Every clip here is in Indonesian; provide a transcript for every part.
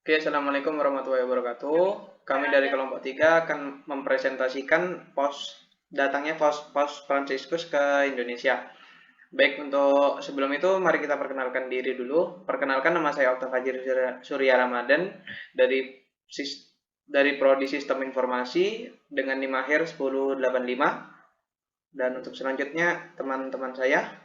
Oke, Assalamualaikum warahmatullahi wabarakatuh. Kami dari kelompok 3 akan mempresentasikan datangnya Paus Fransiskus ke Indonesia. Baik, untuk sebelum itu mari kita perkenalkan diri dulu. Perkenalkan, nama saya Okta Fajir Surya Ramadan dari dari Prodi Sistem Informasi dengan NIM akhir 1085. Dan untuk selanjutnya teman-teman saya.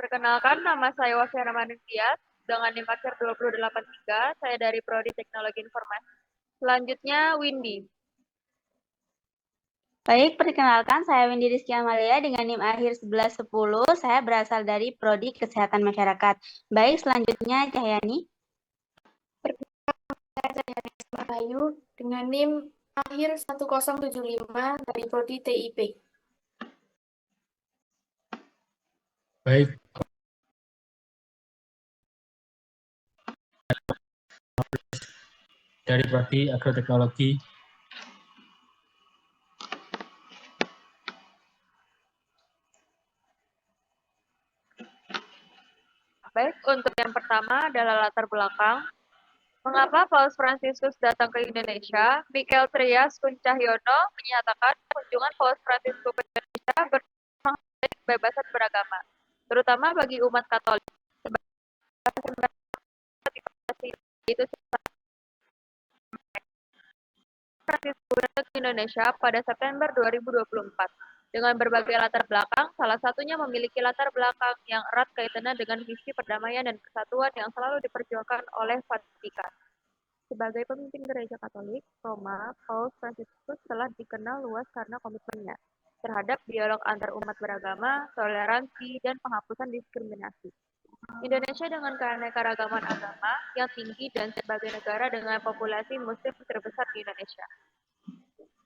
Perkenalkan, nama saya Wafia Ramadan Tias dengan NIM akhir 2083. Saya dari Prodi Teknologi Informasi. Selanjutnya, Windy. Baik, perkenalkan saya Windy Rizky Amalia dengan NIM akhir 1110. Saya berasal dari Prodi Kesehatan Masyarakat. Baik, selanjutnya Cahyani. Saya Bayu dengan NIM akhir 1075 dari Prodi TIP. Baik, dari Prodi Agroteknologi. Baik, untuk yang pertama adalah latar belakang. Mengapa Paus Fransiskus datang ke Indonesia? Michael Trias Kuncahyono menyatakan kunjungan Paus Fransiskus ke Indonesia bermanfaat kebebasan beragama, terutama bagi umat Katolik. Itu Fransiskus datang ke Indonesia pada September 2024 dengan berbagai latar belakang, salah satunya memiliki latar belakang yang erat kaitannya dengan visi perdamaian dan persatuan yang selalu diperjuangkan oleh Vatikan. Sebagai pemimpin Gereja Katolik Roma, Paus Fransiskus telah dikenal luas karena komitmennya terhadap dialog antar umat beragama, toleransi, dan penghapusan diskriminasi. Indonesia dengan keanekaragaman agama yang tinggi dan sebagai negara dengan populasi Muslim terbesar di Indonesia,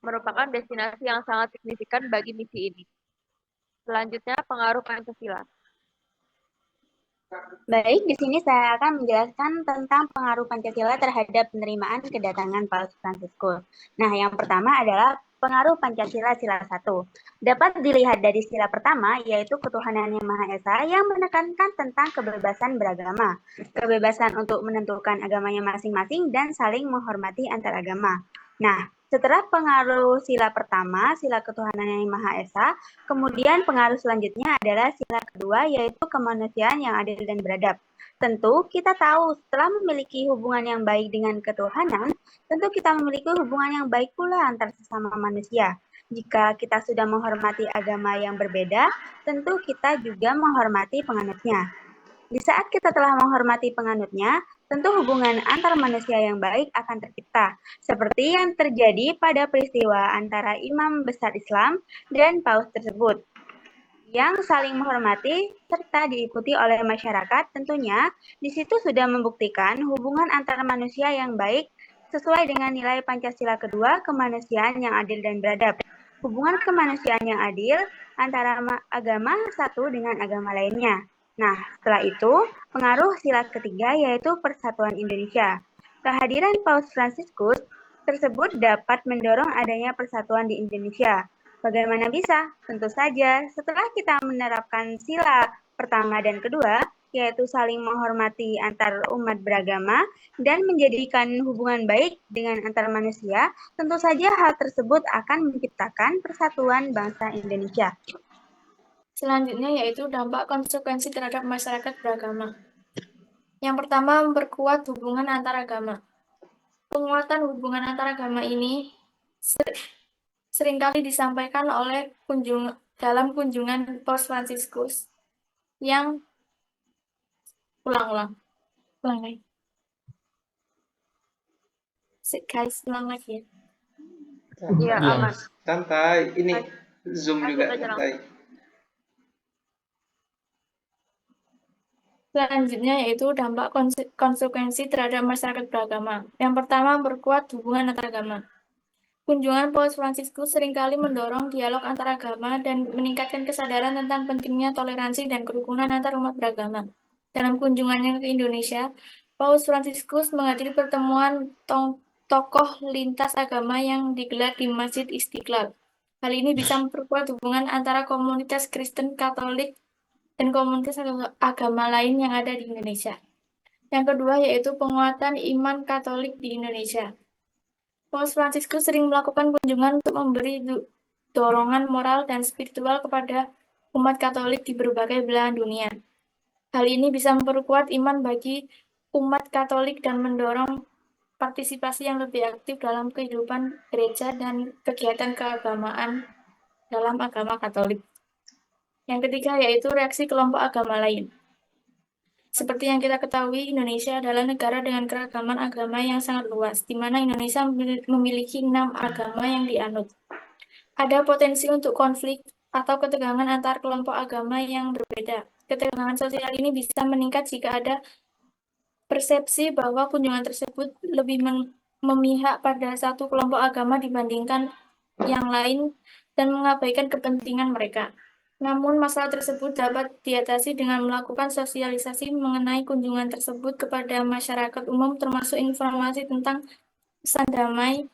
merupakan destinasi yang sangat signifikan bagi misi ini. Selanjutnya, pengaruh Pancasila. Baik, di sini saya akan menjelaskan tentang pengaruh Pancasila terhadap penerimaan kedatangan Paus Fransiskus. Nah, yang pertama adalah pengaruh Pancasila sila 1. Dapat dilihat dari sila pertama, yaitu ketuhanan yang Maha Esa yang menekankan tentang kebebasan beragama, kebebasan untuk menentukan agamanya masing-masing, dan saling menghormati antar agama. Nah, setelah pengaruh sila pertama, sila ketuhanan yang Maha Esa, kemudian pengaruh selanjutnya adalah sila kedua, yaitu kemanusiaan yang adil dan beradab. Tentu kita tahu setelah memiliki hubungan yang baik dengan ketuhanan, tentu kita memiliki hubungan yang baik pula antar sesama manusia. Jika kita sudah menghormati agama yang berbeda, tentu kita juga menghormati penganutnya. Di saat kita telah menghormati penganutnya, tentu hubungan antar manusia yang baik akan tercipta, seperti yang terjadi pada peristiwa antara imam besar Islam dan paus tersebut, yang saling menghormati serta diikuti oleh masyarakat. Tentunya di situ sudah membuktikan hubungan antar manusia yang baik sesuai dengan nilai Pancasila kedua, kemanusiaan yang adil dan beradab. Hubungan kemanusiaan yang adil antara agama satu dengan agama lainnya. Nah, setelah itu, pengaruh sila ketiga yaitu persatuan Indonesia. Kehadiran Paus Fransiskus tersebut dapat mendorong adanya persatuan di Indonesia. Bagaimana bisa? Tentu saja, setelah kita menerapkan sila pertama dan kedua, yaitu saling menghormati antar umat beragama dan menjadikan hubungan baik dengan antar manusia, tentu saja hal tersebut akan menciptakan persatuan bangsa Indonesia. Selanjutnya yaitu dampak konsekuensi terhadap masyarakat beragama. Yang pertama, memperkuat hubungan antar agama. Penguatan hubungan antar agama ini seringkali disampaikan oleh dalam kunjungan Paus Fransiskus yang ulang lagi. Guys, ulang lagi ya. Iya, aman. Santai, ini Zoom juga santai. Selanjutnya yaitu dampak konsekuensi terhadap masyarakat beragama. Yang pertama, memperkuat hubungan antar agama. Kunjungan Paus Fransiskus seringkali mendorong dialog antar agama dan meningkatkan kesadaran tentang pentingnya toleransi dan kerukunan antar umat beragama. Dalam kunjungannya ke Indonesia, Paus Fransiskus menghadiri pertemuan tokoh lintas agama yang digelar di Masjid Istiqlal. Hal ini bisa memperkuat hubungan antara komunitas Kristen Katolik dan komunitas agama lain yang ada di Indonesia. Yang kedua yaitu penguatan iman Katolik di Indonesia. Paus Fransiskus sering melakukan kunjungan untuk memberi dorongan moral dan spiritual kepada umat Katolik di berbagai belahan dunia. Hal ini bisa memperkuat iman bagi umat Katolik dan mendorong partisipasi yang lebih aktif dalam kehidupan gereja dan kegiatan keagamaan dalam agama Katolik. Yang ketiga yaitu reaksi kelompok agama lain. Seperti yang kita ketahui, Indonesia adalah negara dengan keragaman agama yang sangat luas, di mana Indonesia memiliki 6 agama yang dianut. Ada potensi untuk konflik atau ketegangan antar kelompok agama yang berbeda. Ketegangan sosial ini bisa meningkat jika ada persepsi bahwa kunjungan tersebut lebih memihak pada satu kelompok agama dibandingkan yang lain dan mengabaikan kepentingan mereka. Namun, masalah tersebut dapat diatasi dengan melakukan sosialisasi mengenai kunjungan tersebut kepada masyarakat umum, termasuk informasi tentang pesan damai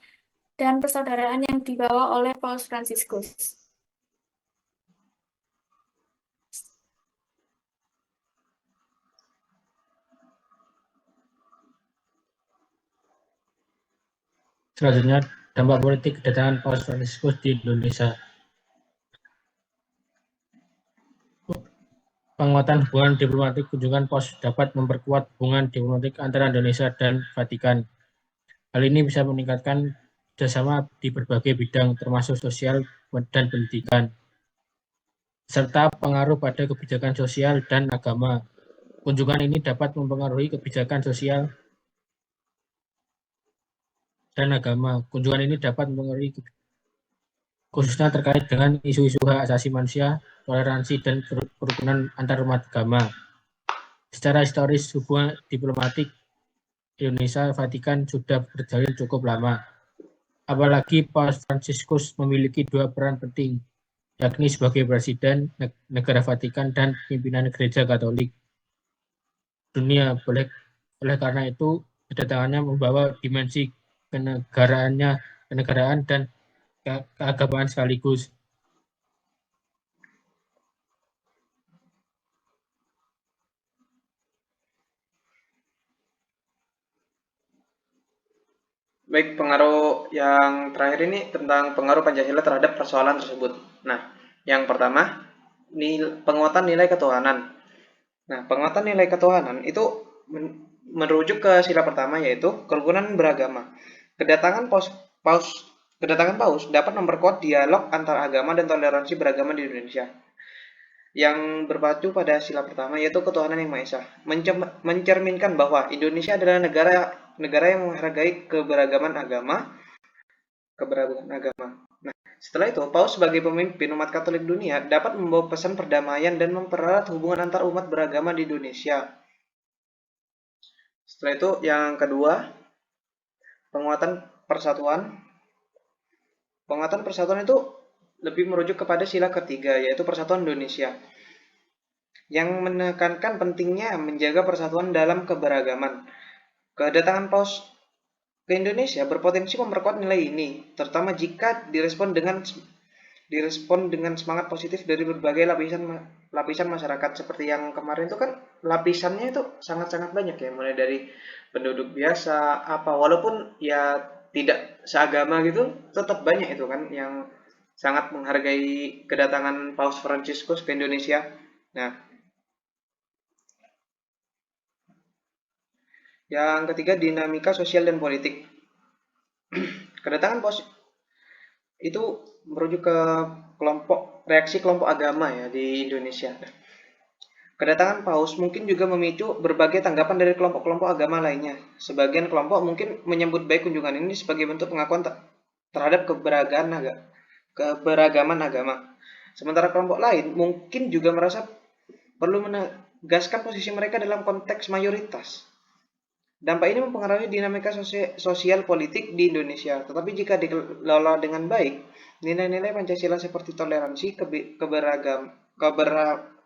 dan persaudaraan yang dibawa oleh Paus Fransiskus. Selanjutnya, dampak politik kedatangan Paus Fransiskus di Indonesia. Penguatan hubungan diplomatik kunjungan Paus dapat memperkuat hubungan diplomatik antara Indonesia dan Vatikan. Hal ini bisa meningkatkan kerjasama di berbagai bidang, termasuk sosial dan pendidikan, serta pengaruh pada kebijakan sosial dan agama. Kunjungan ini dapat mempengaruhi kebijakan sosial dan agama. Kunjungan ini dapat mempengaruhi khususnya terkait dengan isu-isu hak asasi manusia, toleransi, dan kerukunan antarumat agama. Secara historis, hubungan diplomatik Indonesia-Vatikan sudah berjalin cukup lama. Apalagi Paus Fransiskus memiliki 2 peran penting, yakni sebagai Presiden Negara Vatikan dan pimpinan Gereja Katolik dunia. Oleh karena itu, kedatangannya membawa dimensi kenegaraan dan keagamaan sekaligus. Baik, pengaruh yang terakhir ini tentang pengaruh Pancasila terhadap persoalan tersebut. Nah, yang pertama, penguatan nilai ketuhanan. Nah, penguatan nilai ketuhanan itu merujuk ke sila pertama, yaitu kerukunan beragama. Kedatangan Paus dapat memperkuat dialog antar agama dan toleransi beragama di Indonesia, yang berpacu pada sila pertama, yaitu ketuhanan yang Maha Esa, mencerminkan bahwa Indonesia adalah negara yang menghargai keberagaman agama. Nah, setelah itu, Paus sebagai pemimpin umat Katolik dunia dapat membawa pesan perdamaian dan mempererat hubungan antar umat beragama di Indonesia. Setelah itu, yang kedua, penguatan persatuan. Penguatan persatuan itu lebih merujuk kepada sila ketiga, yaitu persatuan Indonesia, yang menekankan pentingnya menjaga persatuan dalam keberagaman. Kedatangan Paus ke Indonesia berpotensi memperkuat nilai ini, terutama jika direspon dengan semangat positif dari berbagai lapisan masyarakat. Seperti yang kemarin itu kan lapisannya itu sangat-sangat banyak ya, mulai dari penduduk biasa walaupun ya tidak seagama gitu, tetap banyak itu kan yang sangat menghargai kedatangan Paus Fransiskus ke Indonesia. Nah, yang ketiga, dinamika sosial dan politik. Kedatangan Paus itu merujuk ke reaksi kelompok agama ya di Indonesia. Kedatangan Paus mungkin juga memicu berbagai tanggapan dari kelompok-kelompok agama lainnya. Sebagian kelompok mungkin menyambut baik kunjungan ini sebagai bentuk pengakuan terhadap keberagaman agama. Sementara kelompok lain mungkin juga merasa perlu menegaskan posisi mereka dalam konteks mayoritas. Dampak ini mempengaruhi dinamika sosial politik di Indonesia. Tetapi jika dikelola dengan baik, nilai-nilai Pancasila seperti toleransi,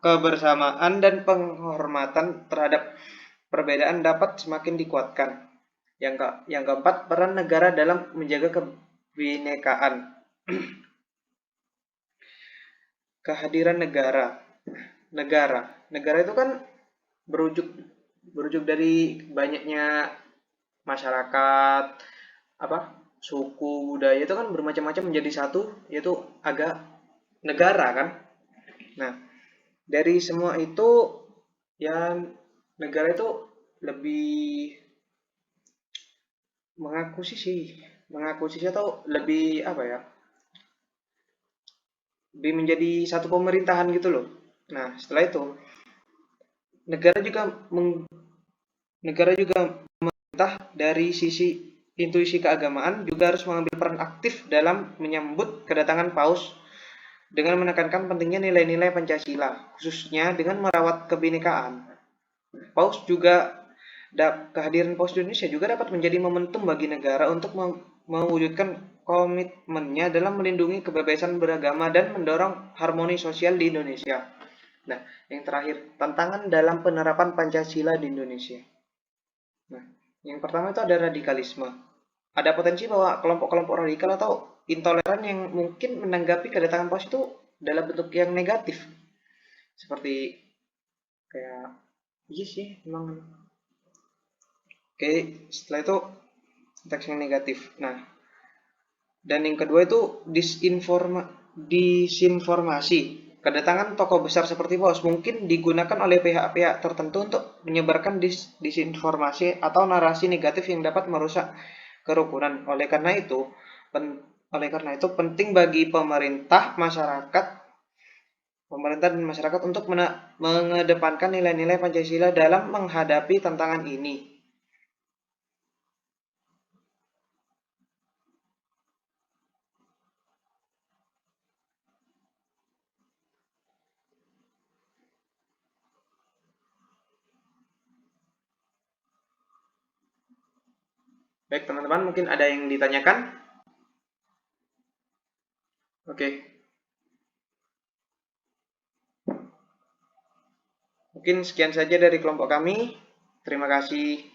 kebersamaan, dan penghormatan terhadap perbedaan dapat semakin dikuatkan. Yang keempat, peran negara dalam menjaga kebinekaan. Kehadiran negara. negara. Negara itu kan berujuk dari banyaknya masyarakat, suku, budaya itu kan bermacam-macam menjadi satu, yaitu agak negara kan. Nah, dari semua itu ya negara itu lebih mengakuisisi atau lebih lebih menjadi satu pemerintahan gitu loh. Nah, setelah itu negara juga memerintah dari sisi intuisi keagamaan juga harus mengambil peran aktif dalam menyambut kedatangan Paus dengan menekankan pentingnya nilai-nilai Pancasila, khususnya dengan merawat kebinekaan. Kehadiran Paus di Indonesia juga dapat menjadi momentum bagi negara untuk mewujudkan komitmennya dalam melindungi kebebasan beragama dan mendorong harmoni sosial di Indonesia. Nah, yang terakhir, tantangan dalam penerapan Pancasila di Indonesia. Nah, yang pertama itu ada radikalisme. Ada potensi bahwa kelompok-kelompok radikal atau intoleran yang mungkin menanggapi kedatangan Paus itu dalam bentuk yang negatif. Seperti kayak, iya sih, memang. Oke, setelah itu teks yang negatif. Nah, dan yang kedua itu disinformasi. Kedatangan tokoh besar seperti Paus mungkin digunakan oleh pihak-pihak tertentu untuk menyebarkan disinformasi atau narasi negatif yang dapat merusak kerukunan. Oleh karena itu penting bagi pemerintah dan masyarakat untuk mengedepankan nilai-nilai Pancasila dalam menghadapi tantangan ini. Baik, teman-teman, mungkin ada yang ditanyakan? Oke. Mungkin sekian saja dari kelompok kami. Terima kasih.